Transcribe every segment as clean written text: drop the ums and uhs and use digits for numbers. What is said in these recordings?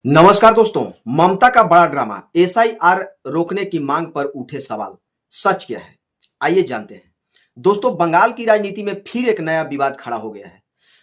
नमस्कार दोस्तों। ममता का बड़ा ड्रामा, एसआईआर रोकने की मांग पर उठे सवाल, सच क्या है? आइए जानते हैं। दोस्तों, बंगाल की राजनीति में फिर एक नया विवाद खड़ा हो गया है।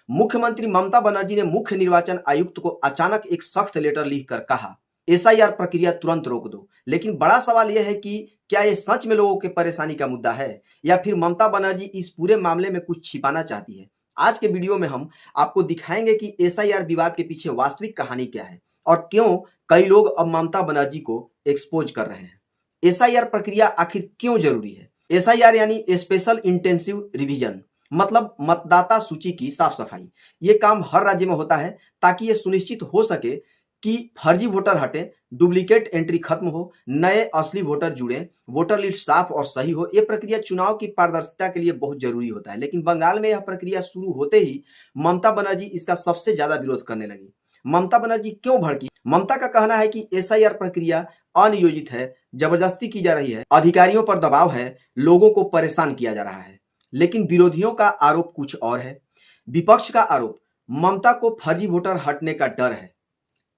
मुख्यमंत्री ममता बनर्जी ने मुख्य निर्वाचन आयुक्त को अचानक एक सख्त लेटर लिखकर कहा, एसआईआर प्रक्रिया तुरंत रोक दो। लेकिन बड़ा सवाल यह है कि क्या यह सच में लोगों के परेशानी का मुद्दा है या फिर ममता बनर्जी इस पूरे मामले में कुछ छिपाना चाहती है? आज के वीडियो में हम आपको दिखाएंगे कि एसआईआर विवाद के पीछे वास्तविक कहानी क्या है और क्यों कई लोग अब ममता बनर्जी को एक्सपोज कर रहे हैं। एसआईआर प्रक्रिया आखिर क्यों जरूरी है? एसआईआर यानी स्पेशल इंटेंसिव रिवीजन, मतलब मतदाता सूची की साफ सफाई। ये काम हर राज्य में होता है ताकि ये सुनिश्चित हो सके कि फर्जी वोटर हटे, डुप्लीकेट एंट्री खत्म हो, नए असली वोटर जुड़े, वोटर लिस्ट साफ और सही हो। ये प्रक्रिया चुनाव की पारदर्शिता के लिए बहुत जरूरी होता है। लेकिन बंगाल में यह प्रक्रिया शुरू होते ही ममता बनर्जी इसका सबसे ज्यादा विरोध करने लगी। ममता बनर्जी क्यों भड़की? ममता का कहना है कि एसआईआर प्रक्रिया अनियोजित है, जबरदस्ती की जा रही है, अधिकारियों पर दबाव है, लोगों को परेशान किया जा रहा है। लेकिन विरोधियों का आरोप कुछ और है। विपक्ष का आरोप, ममता को फर्जी वोटर हटने का डर है।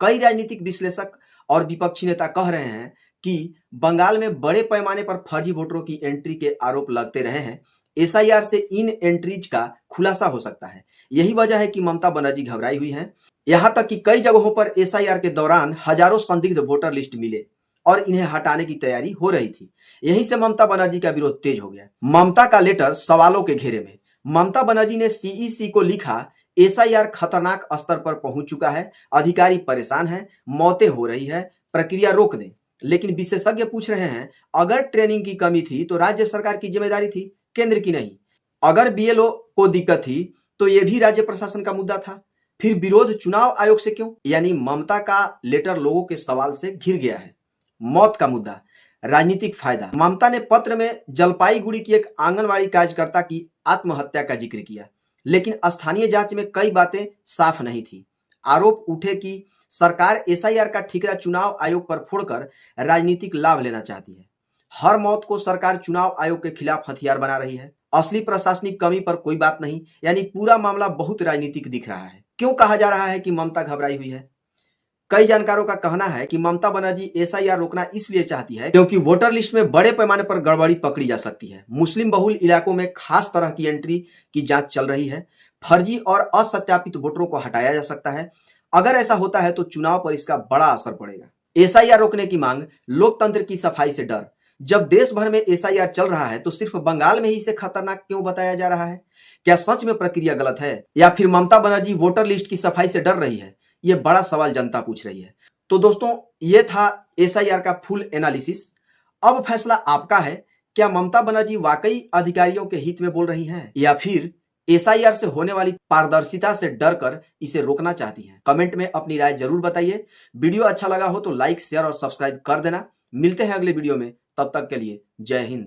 कई राजनीतिक विश्लेषक और विपक्षी नेता कह रहे हैं कि बंगाल में बड़े पैमाने पर फर्जी वोटरों की एंट्री के आरोप लगते रहे हैं। एसआईआर से इन एंट्रीज का खुलासा हो सकता है। यही वजह है कि ममता बनर्जी घबराई हुई हैं। यहां तक कि कई जगहों पर एसआईआर के दौरान हजारों संदिग्ध वोटर लिस्ट मिले और इन्हें हटाने की तैयारी हो रही थी। यहीं से ममता बनर्जी का विरोध तेज हो गया। ममता का लेटर सवालों के घेरे में। ममता बनर्जी ने सीईसी को लिखा, एसआईआर खतरनाक स्तर पर पहुंच चुका है, अधिकारी परेशान हैं, मौतें हो रही है, प्रक्रिया रोक दें। लेकिन विशेषज्ञ पूछ रहे हैं, अगर ट्रेनिंग की कमी थी तो राज्य सरकार की जिम्मेदारी थी, केंद्र की नहीं। अगर बीएलओ को दिक्कत थी तो यह भी राज्य प्रशासन का मुद्दा था। फिर विरोध चुनाव आयोग से क्यों? यानी ममता का लेटर लोगों के सवाल से घिर गया है। मौत का मुद्दा, राजनीतिक फायदा। ममता ने पत्र में जलपाईगुड़ी की एक आंगनवाड़ी कार्यकर्ता की आत्महत्या का जिक्र किया, लेकिन स्थानीय जांच में कई बातें साफ नहीं थी। आरोप उठे कि सरकार एसआईआर का ठिकरा चुनाव आयोग पर फोड़कर राजनीतिक लाभ लेना चाहती है। हर मौत को सरकार चुनाव आयोग के खिलाफ हथियार बना रही है। असली प्रशासनिक कमी पर कोई बात नहीं, यानी पूरा मामला बहुत राजनीतिक दिख रहा है। क्यों कहा जा रहा है कि ममता घबराई हुई है? कई जानकारों का कहना है कि ममता बनर्जी एसआईआर रोकना इसलिए चाहती है क्योंकि वोटर लिस्ट में बड़े पैमाने पर गड़बड़ी पकड़ी जा सकती है। मुस्लिम बहुल इलाकों में खास तरह की एंट्री की जांच चल रही है। फर्जी और असत्यापित वोटरों को हटाया जा सकता है। अगर ऐसा होता है तो चुनाव पर इसका बड़ा असर पड़ेगा। एसआईआर रोकने की मांग, लोकतंत्र की सफाई से डर। जब देश भर में एसआईआर चल रहा है तो सिर्फ बंगाल में ही इसे खतरनाक क्यों बताया जा रहा है? क्या सच में प्रक्रिया गलत है या फिर ममता बनर्जी वोटर लिस्ट की सफाई से डर रही है? ये बड़ा सवाल जनता पूछ रही है। तो दोस्तों, ये था एसआईआर का फुल एनालिसिस। अब फैसला आपका है। क्या ममता बनर्जी वाकई अधिकारियों के हित में बोल रही हैं या फिर एसआईआर से होने वाली पारदर्शिता से डरकर इसे रोकना चाहती हैं? कमेंट में अपनी राय जरूर बताइए। वीडियो अच्छा लगा हो तो लाइक, शेयर और सब्सक्राइब कर देना। मिलते हैं अगले वीडियो में, तब तक के लिए जय हिंद।